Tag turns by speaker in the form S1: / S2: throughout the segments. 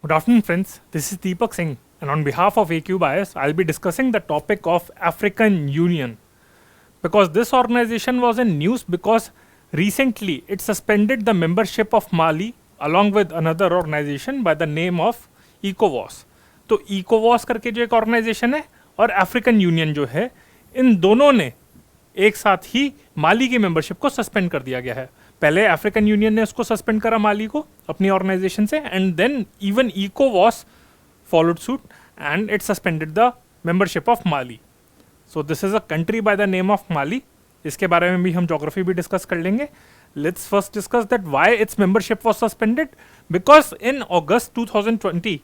S1: Good afternoon, friends. This is Deepak Singh, and on behalf of AQ Bias, I'll be discussing the topic of African Union. Because this organization was in news because recently it suspended the membership of Mali along with another organization by the name of ECOWAS. तो ECOWAS करके जो एक organisation है और African union जो है, इन दोनों ने एक साथ ही माली की मेंबरशिप को सस्पेंड कर दिया गया है. पहले अफ्रीकन यूनियन ने उसको सस्पेंड करा माली को अपनी ऑर्गेनाइजेशन से, and then even ECOWAS followed suit and it suspended the membership of Mali. So this is a country by the name of Mali. इसके बारे में भी हम ज्योग्राफी भी डिस्कस कर लेंगे. Let's first discuss that why its membership was suspended. Because in August 2020,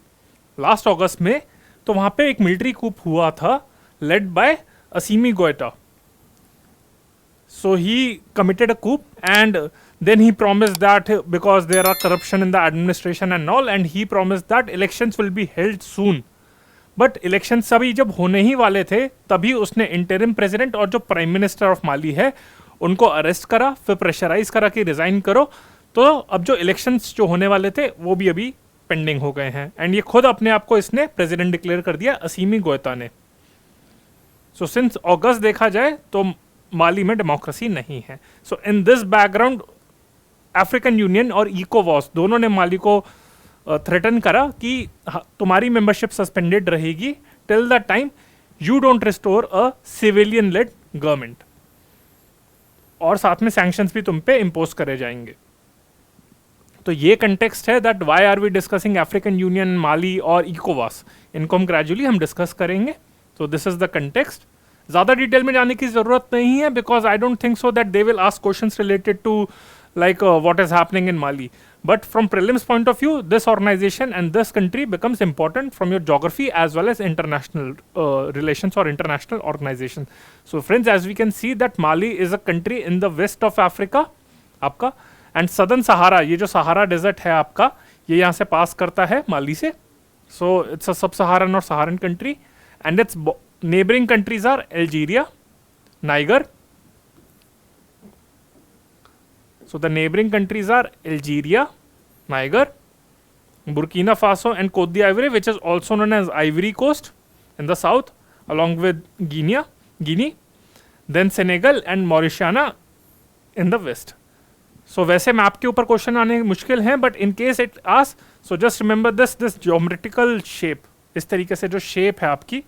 S1: last August में, तो वहाँ पे एक मिलिट्री कूप हुआ था led by Assimi Goïta. So he committed a coup and then he promised that because there are corruption in the administration and all, and he promised that elections will be held soon. But election सभी जब होने ही वाले थे तभी उसने interim president और जो prime minister of माली है उनको अरेस्ट करा, फिर प्रेशराइज करा कि रिजाइन करो. तो अब जो इलेक्शंस जो होने वाले थे वो भी अभी पेंडिंग हो गए हैं, एंड ये खुद अपने आप को इसने प्रेसिडेंट डिक्लेयर कर दिया, असीमी गोयता ने. सो सिंस अगस्त देखा जाए तो माली में डेमोक्रेसी नहीं है. So in this background African Union और इकोवॉस दोनों ने माली को थ्रेटन करा कि तुम्हारी मेंबरशिप सस्पेंडेड रहेगी till the time you don't restore a civilian lead government, और साथ में सैंक्शंस भी तुम पे इम्पोज करे जाएंगे. तो ये कंटेक्स्ट है that why are we discussing African Union, Mali और इकोवास. इनको हम ग्रेजुअली हम डिस्कस करेंगे. तो दिस इज द कंटेक्स्ट. ज़्यादा डिटेल में जाने की ज़रूरत नहीं है because I don't think so that they will ask questions related to like what is happening in Mali. But from prelims point of view, this organization and this country becomes important from your geography as well as international relations or international organization. So friends, as we can see that Mali is a country in the west of Africa आपका, and southern Sahara, ये जो Sahara desert है आपका, ये यहाँ से पास करता है माली से. So it's a sub-Saharan or Saharan country, and its neighboring countries are Algeria, Niger. So the neighboring countries are Algeria, Niger, Burkina Faso and Côte d'Ivoire, which is also known as Ivory Coast in the south, along with Guinea, then Senegal and Mauritania in the west. So वैसे map के ऊपर question आने मुश्किल हैं, but in case it asks, so just remember this geometrical shape. इस तरीके से जो शेप है आपकी,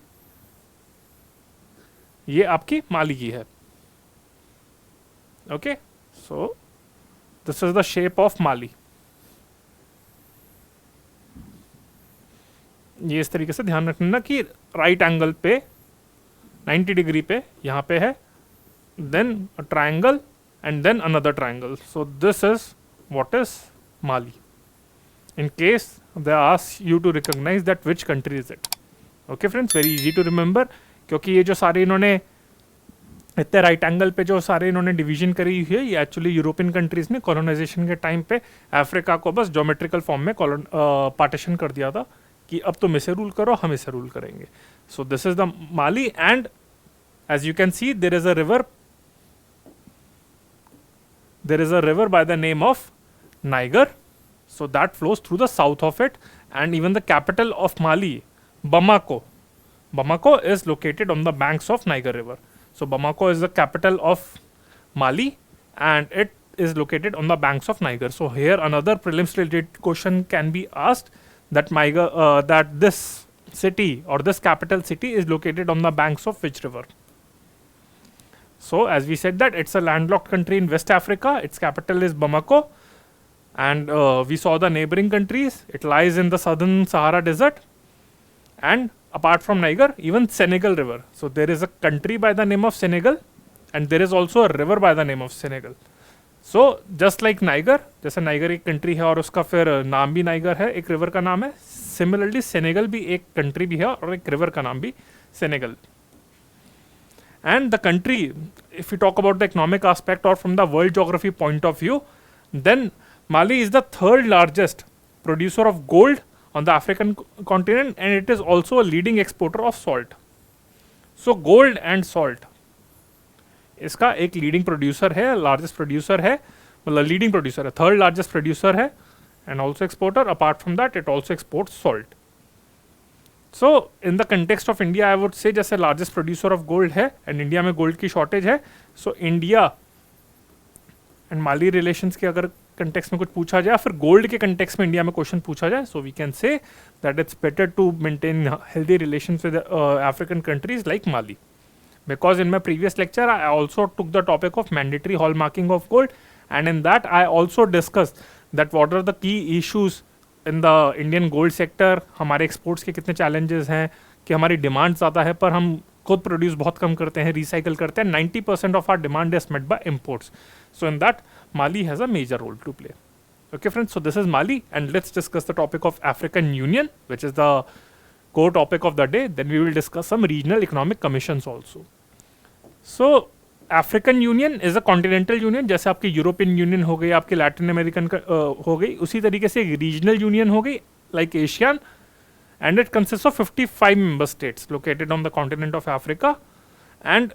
S1: ये आपकी माली की है. Okay, so this is the shape of Mali. ये इस तरीके से ध्यान रखना कि राइट एंगल पे 90 डिग्री पे यहाँ पे है, then a triangle and then another triangle. So this is what is Mali. In case they ask you to recognize that which country is it. Okay friends, very easy to remember, क्योंकि ये जो सारे इन्होंने इतने right angle पे जो सारे इन्होंने डिवीजन करी हुई है, ये एक्चुअली यूरोपियन कंट्रीज ने कॉलोनाइजेशन के टाइम पे अफ्रीका को बस ज्योमेट्रिकल फॉर्म में पार्टीशन कर दिया था कि अब तुम इसे रूल करो, हम इसे रूल करेंगे. So this is the Mali, and as you can see there is a river by the name of Niger. So that flows through the south of it, and even the capital of Mali, Bamako is located on the banks of Niger River. So Bamako is the capital of Mali and it is located on the banks of Niger. So here another prelims related question can be asked that that this city or this capital city is located on the banks of which river. So as we said that it's a landlocked country in West Africa. Its capital is Bamako, and we saw the neighboring countries. It lies in the southern Sahara desert, and apart from Niger, even Senegal river. So there is a country by the name of Senegal, and there is also a river by the name of Senegal. So just like Niger, जैसे Niger एक country है और उसका फिर नाम भी Niger है, एक river का नाम है. Similarly Senegal भी एक country भी है और एक river का नाम भी Senegal. And the country, if we talk about the economic aspect or from the world geography point of view, then Mali is the third largest producer of gold on the African continent, and it is also a leading exporter of salt. So gold and salt, इसका एक leading producer है, largest producer है, मतलब leading producer है, third largest producer है, and also exporter. Apart from that, it also exports salt. So in the context of India, I would say जैसे largest producer of gold है and India में gold की shortage है, so India and Mali relations के अगर context में कुछ पूछा जाए, फिर gold के context में India में question पूछा जाए, so we can say that it's better to maintain healthy relations with African countries like Mali. Because in my previous lecture, I also took the topic of mandatory hallmarking of gold, and in that I also discussed that what are the key issues in the Indian gold sector. हमारे exports के कितने challenges हैं कि हमारी demand ज़्यादा है पर हम खुद प्रोड्यूस बहुत कम करते हैं, रिसाइकल करते हैं. 90% of our demand is met by imports. So in that, Mali has a major role to play. Okay friends, so this is Mali, and let's discuss the topic of African Union, which is the core topic of the day. Then we will discuss some regional economic commissions also. So African union is a continental union. जैसे आपकी European union हो गई, आपकी Latin American हो गई, उसी तरीके से एक रीजनल यूनियन हो गई like Asian, and it consist of 55 member states located on the continent of Africa. And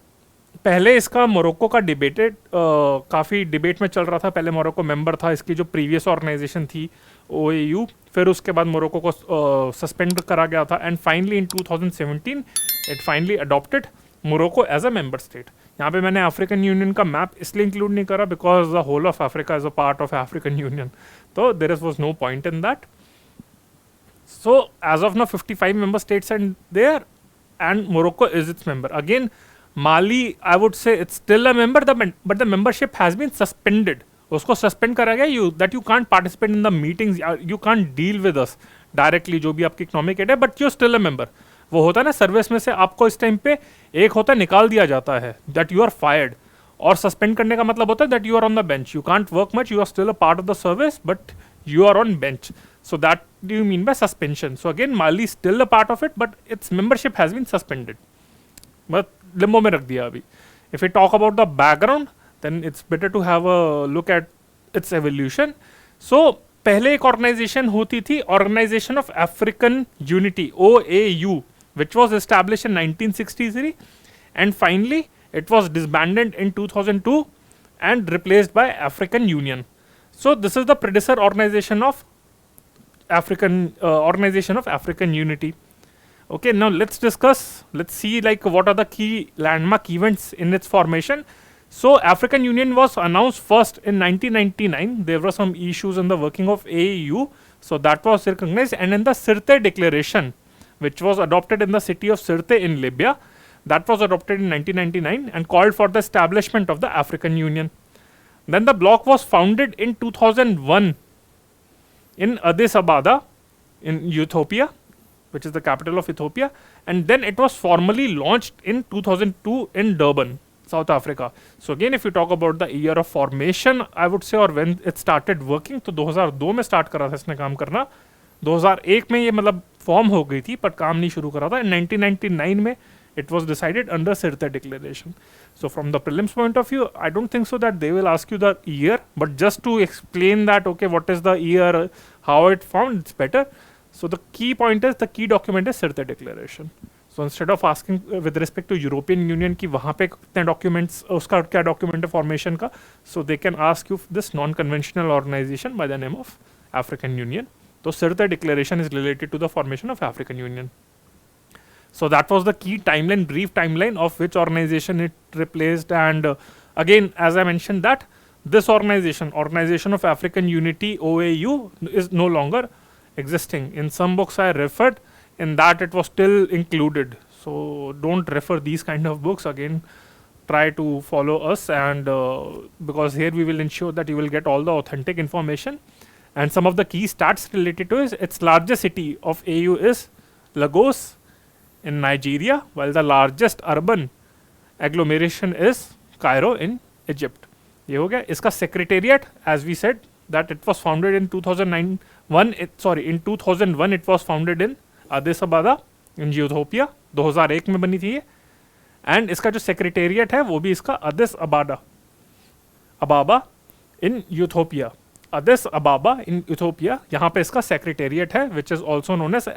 S1: पहले इसका मोरक्को का डिबेटेड काफ़ी डिबेट में चल रहा था. पहले मोरक्को मेंबर था इसकी जो प्रीवियस ऑर्गेनाइजेशन थी OAU, फिर उसके बाद मोरक्को को सस्पेंड करा गया था, and finally in 2017 it finally adopted Morocco as a member state. यहाँ पे मैंने अफ्रीकन यूनियन का मैप इसलिए इंक्लूड नहीं करा because the whole of Africa is a part of African Union, तो there was no point in that. So as of now 55 member states and there, and Morocco is its member. Again, Mali, I would say it's still a member, but the membership has been suspended. उसको suspend करा गया that you can't participate in the meetings, you can't deal with us directly जो भी आपकी economic aid है, but you're still a member. वो होता है ना सर्विस में से आपको इस टाइम पे एक होता है निकाल दिया जाता है that you are fired, और सस्पेंड करने का मतलब होता है that you are on the bench, you can't work much, you are still a part of the service but you are on bench. So that do you mean by suspension? So again, Mali is still a part of it, but its membership has been suspended. But limbo में रख दिया अभी. If we talk about the background, then it's better to have a look at its evolution. So पहले एक organization होती थी, Organization of African Unity (OAU), which was established in 1963, and finally it was disbanded in 2002 and replaced by African Union. So this is the predecessor organization of Organization of African Unity. Okay, now let's see like what are the key landmark events in its formation. So African Union was announced first in 1999. There were some issues in the working of AU, so that was recognized, and in the Sirte Declaration, which was adopted in the city of Sirte in Libya, that was adopted in 1999 and called for the establishment of the African Union. Then the bloc was founded in 2001 in Addis Ababa in Ethiopia, which is the capital of Ethiopia, and then it was formally launched in 2002 in Durban, South Africa. So again, if you talk about the year of formation, I would say, or when it started working, तो 2002 में start करा था इसने काम करना. 2001 में ये मतलब फॉर्म हो गई थी पर काम नहीं शुरू करा था. 1999 में it was decided under Sirte Declaration. So from the prelims point of view, I don't think so that they will ask you the year, but just to explain that, okay, what is the year, how it formed, it's better. So the key point is, the key document is Sirte Declaration. So instead of asking with respect to European Union कि वहाँ पे कितने documents, उसका क्या document है formation का, so they can ask you this non-conventional organization by the name of African Union. So Sirte Declaration is related to the formation of African Union. So that was the key timeline, brief timeline of which organization it replaced. And again, as I mentioned, that this organization of African Unity (OAU) is no longer existing. In some books I referred, in that it was still included. So don't refer these kind of books. Again, try to follow us, and because here we will ensure that you will get all the authentic information. And some of the key stats related to its largest city of AU is Lagos in Nigeria, while the largest urban agglomeration is Cairo in Egypt. ये हो गया. इसका secretariat, as we said, that it was founded in 2001 it was founded in Addis Ababa in Ethiopia. 2001 में बनी थी ये. And इसका जो secretariat है वो भी इसका Addis Ababa in Ethiopia. Addis Ababa in Ethiopia, यहाँ पे इसका secretariat है, which is also known as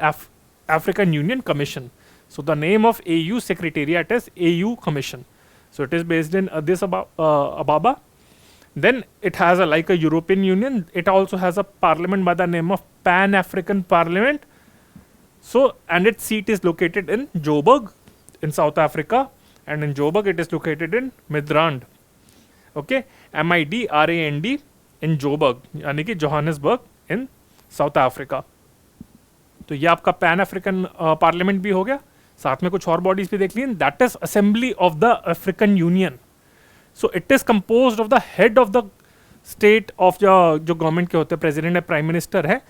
S1: African Union Commission. So the name of AU secretariat is AU Commission. So it is based in Addis Ababa. Then it has a like a European Union. It also has a parliament by the name of Pan African Parliament. So, and its seat is located in Joburg in South Africa, and in Joburg it is located in Midrand. Okay, MIDRAND in Joburg, यानी कि Johannesburg in South Africa. तो ये आपका pan African parliament भी हो गया, साथ में कुछ और बॉडीज भी देख ली. That is assembly of the African Union. So it is composed of the head of the state of जो गवर्नमेंट के होते हैं, प्रेसिडेंट है, प्राइम मिनिस्टर है.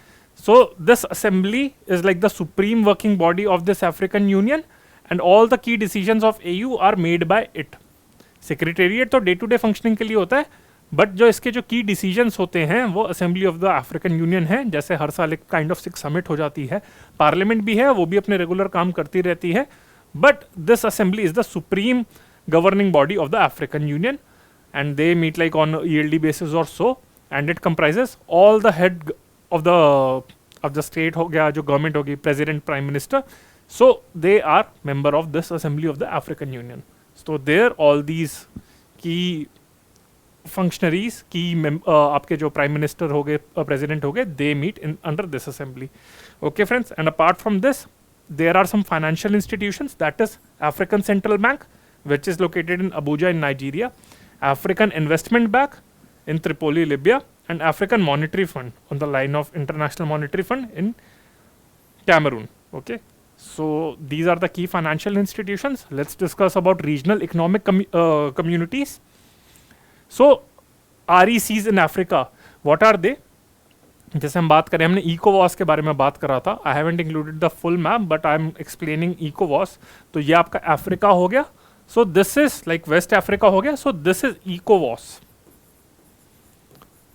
S1: So this assembly is like the supreme working body of this African Union, and all the key decisions of AU are made by it. Secretariat तो day to day functioning के लिए होता है, but जो इसके जो की डिसीजंस होते हैं वो assembly of the African union है. जैसे हर साल एक काइंड ऑफ सिक्स समिट हो जाती है, पार्लियामेंट भी है, वो भी अपने रेगुलर काम करती रहती है, but this assembly is the supreme governing body of the African Union, and they meet like on yearly basis और so, and it comprises all the head of the state हो गया, जो गवर्नमेंट होगी, president, prime minister. So they are member of this assembly of the African Union. So there all these की functionaries की आपके जो prime minister हो गए, प्रेसिडेंट हो गए, they meet in under this assembly. Okay friends, and apart from this there are some financial institutions, that is African Central Bank, which is located in Abuja in Nigeria, African Investment Bank in Tripoli, Libya, and African Monetary Fund on the line of International Monetary Fund in Cameroon. Okay, so these are the key financial institutions. Let's discuss about regional economic communities. So RECs in Africa, what are they? जैसे हम बात करें, हमने इकोवॉस के बारे में बात करा था. I haven't included the full map, but I am explaining इकोवॉस. तो ये आपका अफ्रीका हो गया. So this is like West Africa हो गया. सो दिस इज इकोवॉस.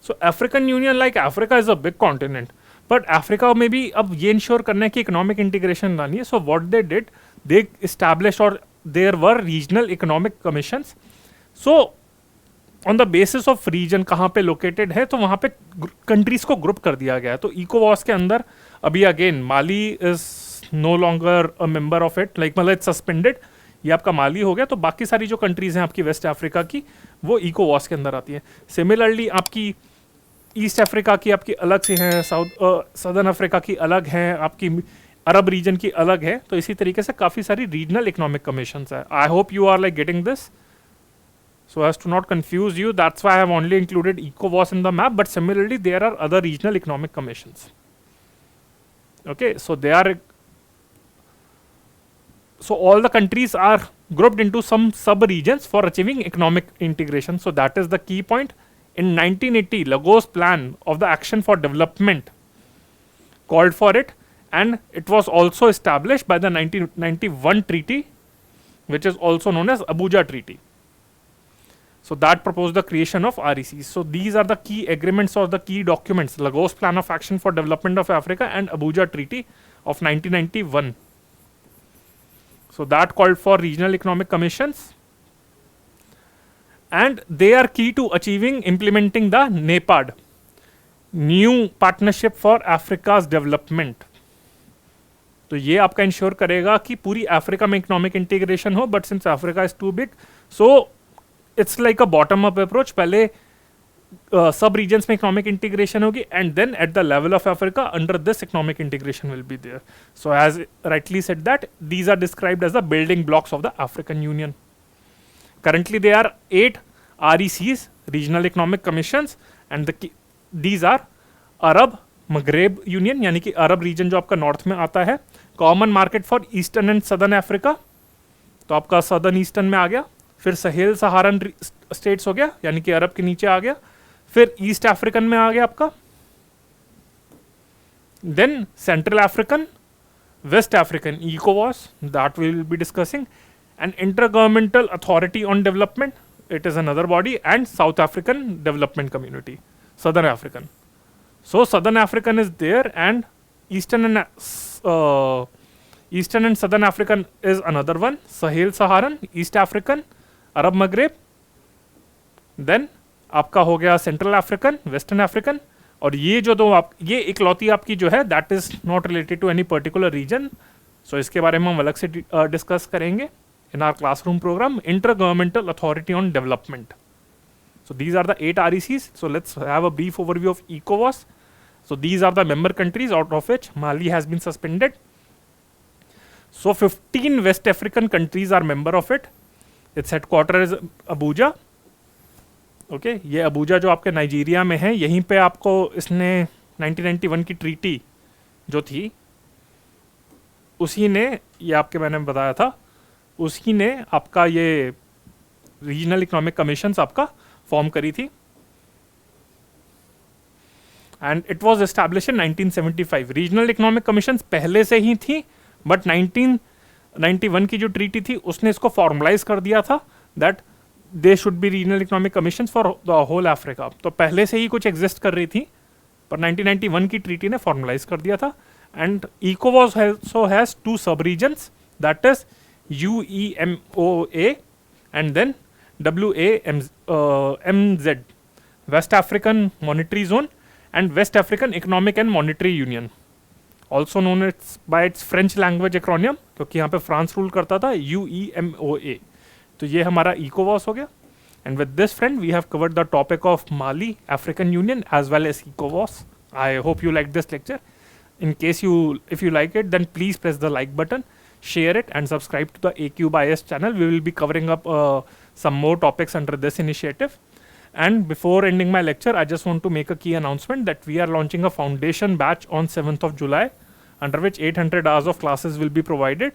S1: So African Union, like Africa is a big continent, but Africa में भी अब ये इंश्योर करना है कि इकोनॉमिक इंटीग्रेशन लानी है. So what they did, they established और there were regional economic commissions. So on the basis of region कहाँ पे लोकेटेड है, तो वहाँ पे कंट्रीज को ग्रुप कर दिया गया है. तो इकोवॉस के अंदर अभी again Mali is no longer a member of it, like मतलब इट्स सस्पेंडेड. ये आपका माली हो गया. तो बाकी सारी जो कंट्रीज हैं आपकी वेस्ट अफ्रीका की, वो इकोवॉस के अंदर आती है. सिमिलरली आपकी ईस्ट अफ्रीका की आपकी अलग से हैं, सदर्न अफ्रीका की अलग हैं, आपकी अरब रीजन की अलग है. तो इसी तरीके से काफ़ी सारी रीजनल इकोनॉमिक कमीशंस है. I hope you are like getting this. So as to not confuse you, that's why I have only included ECOWAS in the map, but similarly there are other regional economic commissions. Okay, so they are, so all the countries are grouped into some sub-regions for achieving economic integration. So that is the key point. In 1980, Lagos Plan of the Action for Development called for it, and it was also established by the 1991 treaty, which is also known as Abuja Treaty. So that proposed the creation of RECs. So these are the key agreements or the key documents: Lagos Plan of Action for Development of Africa and Abuja Treaty of 1991. So that called for regional economic commissions, and they are key to achieving implementing the NEPAD, New Partnership for Africa's Development. तो ये आपका ensure करेगा कि पूरी Africa में economic integration हो, but since Africa is too big, so it's like a bottom up approach. पहले सब रीजन्स में इकोनॉमिक इंटीग्रेशन होगी, and then at the level of Africa under this economic integration will be there. So as rightly said that these are described as the building blocks of the African Union. Currently they are 8 RECs, regional economic commissions, and these are Arab Maghreb union, यानी कि अरब reason जो आपका north में आता है. Common market for eastern and southern Africa, तो आपका southern eastern में आ गया. फिर सहेल सहारन स्टेट्स हो गया, यानी कि अरब के नीचे आ गया. फिर ईस्ट अफ्रीकन में आ गया आपका. Then Central African, West African, इकोवॉस, that we will be discussing. And inter governmental authority on development, it is another body. And South African development community, Southern African. So Southern African is there, and Eastern and Southern African is another one. Sahel Saharan, East African, Arab Maghreb. Then आपका हो गया central African, western African. और ये जो दो आप, ये इकलौती आपकी जो है, that is not related to any particular region. So इसके बारे में हम अलग से डिस्कस करेंगे in our classroom programme, inter governmental authority on development. So these are the 8 RECs. So let's have a brief overview of ECOWAS. So these are the member countries, out of which Mali has been suspended. So 15 West African countries are member of it. Its headquarter is Abuja. Okay ये Abuja जो आपके Nigeria में है, यहीं पे आपको इसने 1991 की ट्रीटी जो थी उसी ने, ये आपके मैंने बताया था, उसी ने आपका ये रीजनल इकोनॉमिक कमीशंस आपका फॉर्म करी थी. And it was establish in 1975. Regional economic commissions पहले से ही थी, बट 1991 की जो ट्रीटी थी उसने इसको फॉर्मलाइज कर दिया था that they should be regional economic commissions for the whole Africa. तो पहले से ही कुछ एग्जिस्ट कर रही थी, पर 1991 की ट्रीटी ने फॉर्मलाइज कर दिया था. And ECOWAS also has 2 sub-regions, that is UEMOA and then WAMZ, West African Monetary Zone and West African Economic and Monetary Union, also known by its French language acronym, क्योंकि यहाँ पे France rule करता था, UEMOA. तो ये हमारा ECOWAS हो गया. And with this, friend, we have covered the topic of Mali, African Union as well as ECOWAS. I hope you liked this lecture. In case if you like it, then please press the like button, share it and subscribe to the AQBIS channel. We will be covering up some more topics under this initiative. And before ending my lecture, I just want to make a key announcement that we are launching a foundation batch on 7th of July, under which 800 hours of classes will be provided.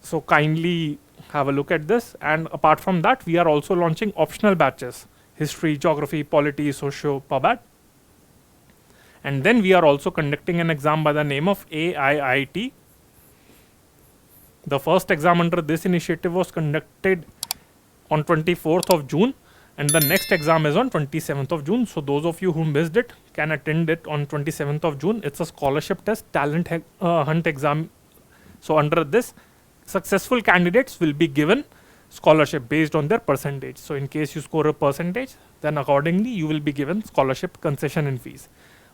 S1: So kindly have a look at this. And apart from that, we are also launching optional batches: history, geography, polity, socio, PubAt. And then we are also conducting an exam by the name of AIIT. The first exam under this initiative was conducted on 24th of June, and the next exam is on 27th of June. So those of you who missed it can attend it on 27th of June. It's a scholarship test, talent hunt exam. So under this, successful candidates will be given scholarship based on their percentage. So in case you score a percentage, then accordingly you will be given scholarship concession and fees.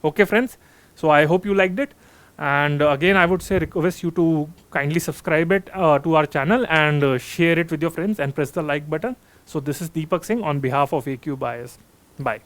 S1: Okay, friends. So I hope you liked it. And again, I would say request you to kindly subscribe it to our channel and share it with your friends and press the like button. So this is Deepak Singh on behalf of AQBIS. Bye.